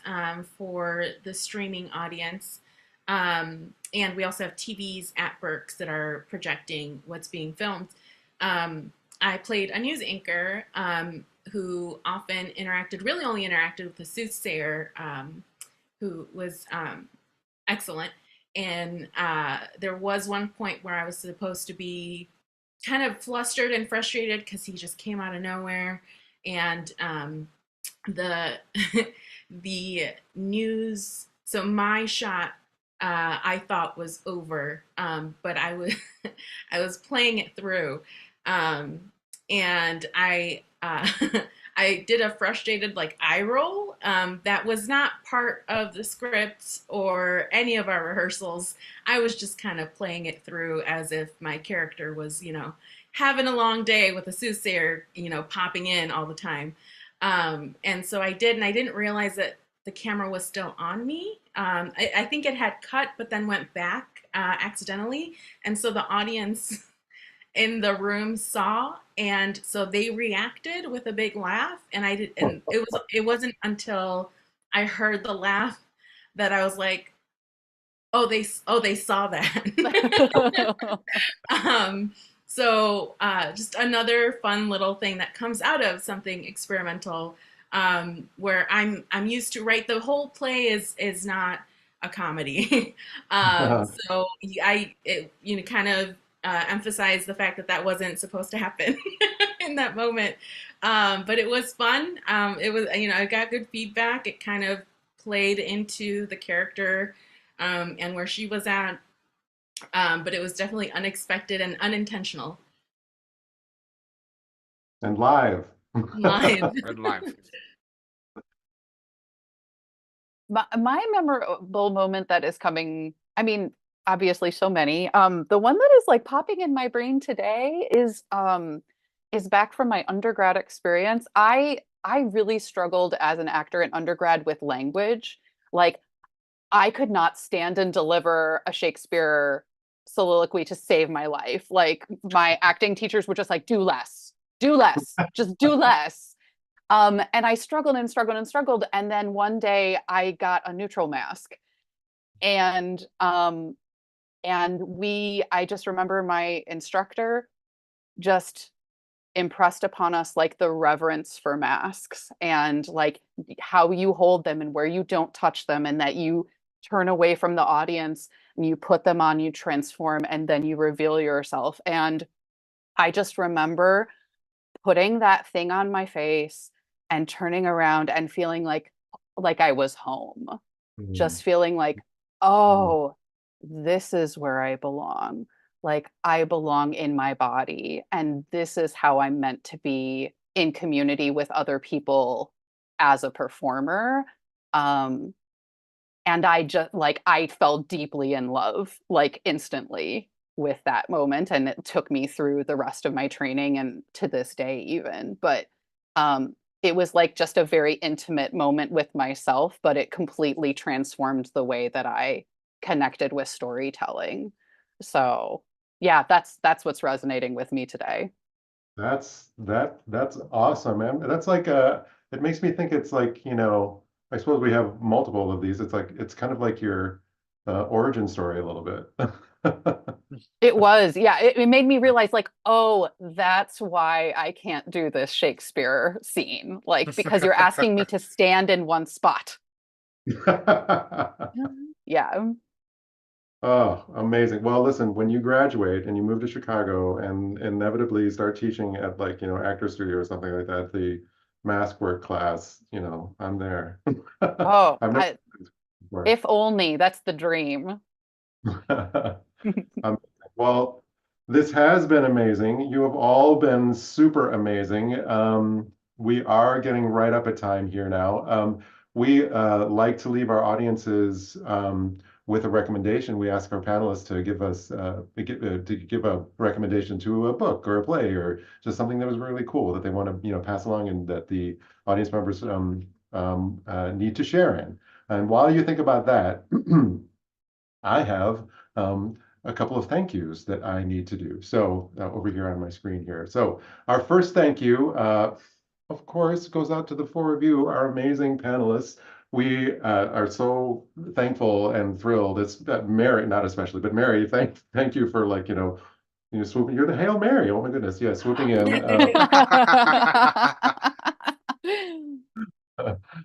for the streaming audience. And we also have TVs at Berks that are projecting what's being filmed. I played a news anchor who often really only interacted with the soothsayer, who was excellent. And there was one point where I was supposed to be kind of flustered and frustrated because he just came out of nowhere. And the the news. So my shot, I thought was over, but I was I was playing it through, and I I did a frustrated like eye roll. That was not part of the script or any of our rehearsals. I was just kind of playing it through as if my character was, having a long day with a soothsayer, popping in all the time. And so I did, and I didn't realize that the camera was still on me. I think it had cut, but then went back accidentally. And so the audience in the room saw, and so they reacted with a big laugh. And it wasn't until I heard the laugh that I was like, they saw that. Just another fun little thing that comes out of something experimental, where I'm used to, right? The whole play is not a comedy. So kind of emphasize the fact that wasn't supposed to happen in that moment. But it was fun. It was, I got good feedback. It kind of played into the character and where she was at. But it was definitely unexpected and unintentional. And live. Live. Red line. My memorable moment that is coming, I mean, obviously so many. The one that is like popping in my brain today is back from my undergrad experience. I really struggled as an actor in undergrad with language. Like I could not stand and deliver a Shakespeare soliloquy to save my life. Like my acting teachers were just like, do less, just do less. And I struggled and struggled and struggled. And then one day I got a neutral mask. And I just remember my instructor just impressed upon us like the reverence for masks and like how you hold them and where you don't touch them and that you turn away from the audience and you put them on, you transform, and then you reveal yourself. And I just remember putting that thing on my face and turning around and feeling like I was home. Mm, Just feeling like, mm, oh, this is where I belong. Like I belong in my body. And this is how I'm meant to be in community with other people as a performer. Um, and I just like, I fell deeply in love, like instantly with that moment. And it took me through the rest of my training and to this day, even. But it was like just a very intimate moment with myself, but it completely transformed the way that I connected with storytelling. So yeah, that's what's resonating with me today. that's awesome, man. That's like it makes me think it's like, I suppose we have multiple of these. It's like it's kind of like your origin story a little bit. It was, yeah, it made me realize like, oh, that's why I can't do this Shakespeare scene. Like, because you're asking me to stand in one spot. Yeah. Oh, amazing. Well, listen, when you graduate and you move to Chicago and inevitably start teaching at like, actor studio or something like that, the mask work class, I'm there. Oh, I've never been before. if only that's the dream. Um, well, this has been amazing. You have all been super amazing. We are getting right up at time here now. We like to leave our audiences with a recommendation. We ask our panelists to give us to give a recommendation to a book or a play or just something that was really cool that they want to pass along and that the audience members need to share in. And while you think about that. I have a couple of thank yous that I need to do. So over here on my screen here. So our first thank you, of course, goes out to the four of you, our amazing panelists. We are so thankful and thrilled. It's Mary, not especially, but Mary, thank you for like, swooping. You're the Hail Mary. Oh my goodness. Yeah, swooping in.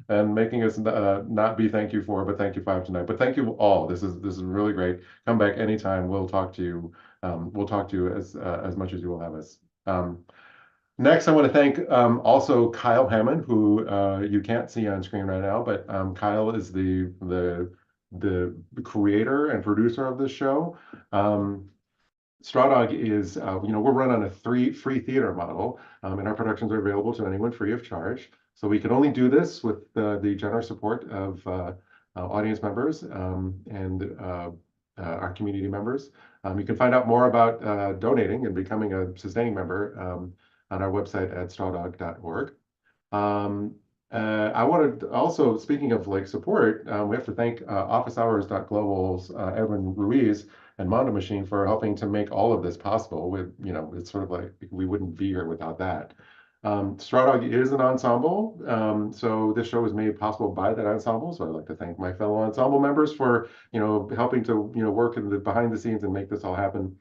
And making us not be thank you for, but thank you five tonight. But thank you all. This is really great. Come back anytime. We'll talk to you. We'll talk to you as much as you will have us. Next, I want to thank also Kyle Hammond, who you can't see on screen right now, but Kyle is the creator and producer of this show. Straw Dog is, we're run on a free theater model, and our productions are available to anyone free of charge. So we can only do this with the generous support of audience members and our community members. You can find out more about donating and becoming a sustaining member on our website at strawdog.org. Um, I wanted to also, speaking of like support, we have to thank OfficeHours.global's Evan Ruiz and Mondo Machine for helping to make all of this possible. It's sort of like we wouldn't be here without that. Straw Dog is an ensemble, so this show was made possible by that ensemble. So I'd like to thank my fellow ensemble members for, helping to, work in the behind the scenes and make this all happen.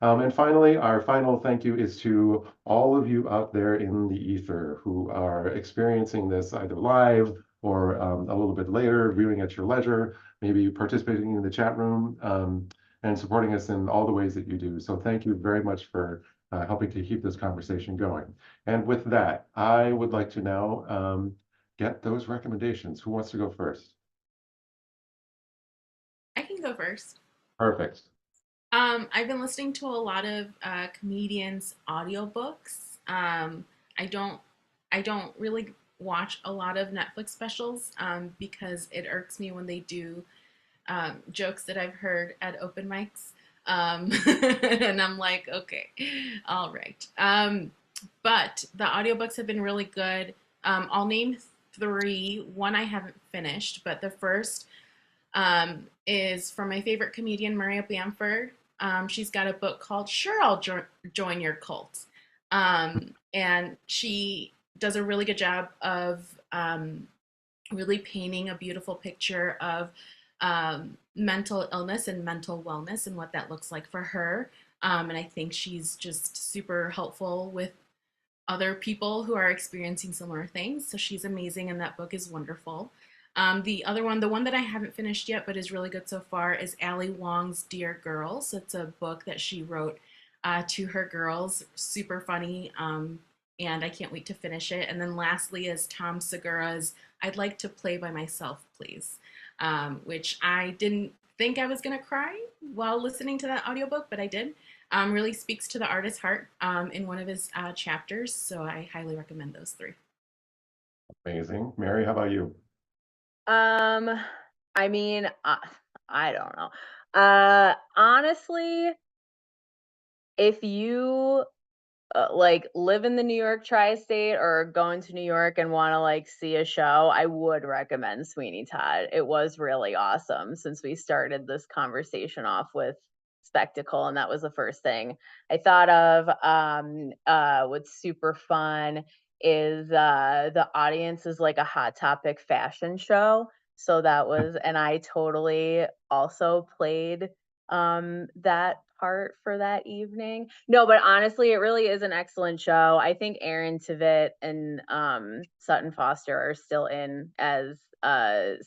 And finally, our final thank you is to all of you out there in the ether who are experiencing this either live or a little bit later, viewing at your leisure, maybe participating in the chat room and supporting us in all the ways that you do. So thank you very much for helping to keep this conversation going. And with that, I would like to now get those recommendations. Who wants to go first? I can go first. Perfect. I've been listening to a lot of comedians' audiobooks. I don't really watch a lot of Netflix specials because it irks me when they do jokes that I've heard at open mics. And I'm like, okay, all right. But the audiobooks have been really good. I'll name three. One I haven't finished, but the first is from my favorite comedian, Maria Bamford. She's got a book called Sure, I'll Join Your Cult. And she does a really good job of really painting a beautiful picture of mental illness and mental wellness and what that looks like for her. And I think she's just super helpful with other people who are experiencing similar things. So she's amazing, and that book is wonderful. The other one, the one that I haven't finished yet but is really good so far, is Ali Wong's Dear Girls. It's a book that she wrote to her girls. Super funny, and I can't wait to finish it. And then lastly is Tom Segura's I'd Like to Play by Myself, Please, which I didn't think I was going to cry while listening to that audiobook, but I did. Really speaks to the artist's heart in one of his chapters. So I highly recommend those three. Amazing. Mary, how about you? I mean, I don't know. Honestly, if you like live in the New York tri-state or going to New York and want to like see a show, I would recommend Sweeney Todd. It was really awesome since we started this conversation off with spectacle, and that was the first thing I thought of. What's super fun is the audience is like a Hot Topic fashion show. So that was, and I totally also played that part for that evening. No, but honestly, it really is an excellent show. I think Aaron Tveit and Sutton Foster are still in as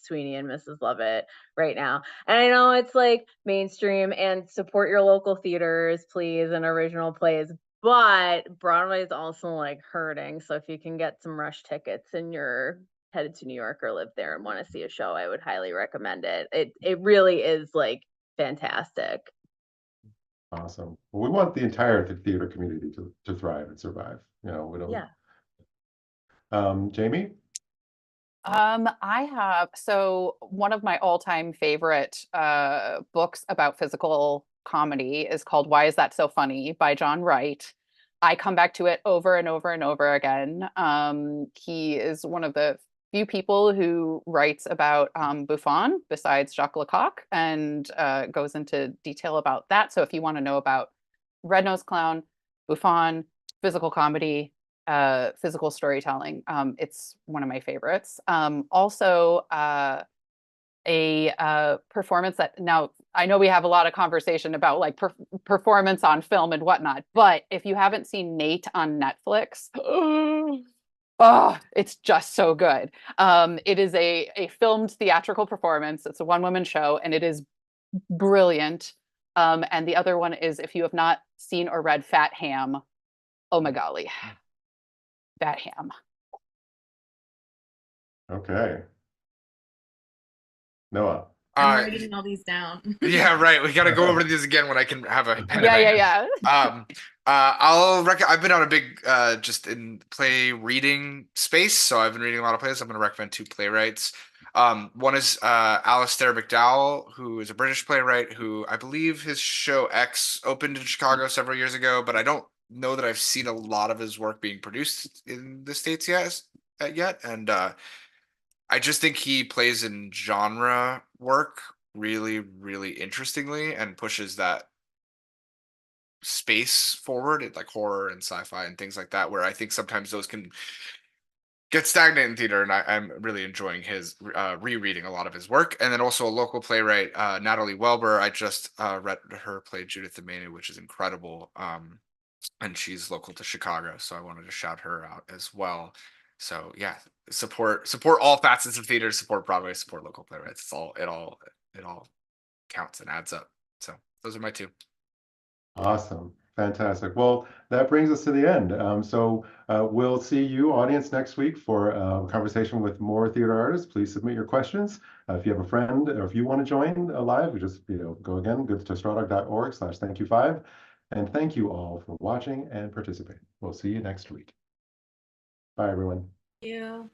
Sweeney and Mrs. Lovett right now. And I know it's like mainstream and support your local theaters, please, and original plays. But Broadway is also like hurting. So if you can get some rush tickets and you're headed to New York or live there and want to see a show, I would highly recommend it. It really is like fantastic. Awesome. Well, we want the entire theater community to thrive and survive. You know, we don't. Yeah. Jamie? I have, so one of my all-time favorite books about physical comedy is called Why Is That So Funny by John Wright. I come back to it over and over and over again. He is one of the few people who writes about Buffon besides Jacques Lecoq, and goes into detail about that. So if you want to know about Red-Nosed Clown, Buffon, physical comedy, physical storytelling, it's one of my favorites. Also, a performance that, now I know we have a lot of conversation about like performance on film and whatnot, but if you haven't seen Nate on Netflix, oh, it's just so good. It is a filmed theatrical performance. It's a one-woman show, and it is brilliant. And the other one is, if you have not seen or read Fat Ham, oh my golly, Fat Ham. Okay. Noah? I'm writing all these down. Yeah, right. We got to go over these again when I can have a pen. Yeah. I've been on a big just in play reading space, so I've been reading a lot of plays. I'm going to recommend two playwrights. One is Alistair McDowell, who is a British playwright who I believe his show X opened in Chicago several years ago, but I don't know that I've seen a lot of his work being produced in the States yet. And I just think he plays in genre work really, really interestingly and pushes that space forward, like horror and sci-fi and things like that, where I think sometimes those can get stagnant in theater, and I'm really enjoying his rereading a lot of his work. And then also a local playwright, Natalie Welber. I just read her play Judith the Maid, which is incredible. And she's local to Chicago, so I wanted to shout her out as well. So yeah, support all facets of theater, support Broadway, support local playwrights. It all counts and adds up. So those are my two. Awesome. Fantastic. Well, that brings us to the end. We'll see you, audience, next week for a conversation with more theater artists. Please submit your questions. If you have a friend or if you want to join live, we just go again, go to strawdog.org/thankyou5. And thank you all for watching and participating. We'll see you next week. Bye, everyone. Thank you.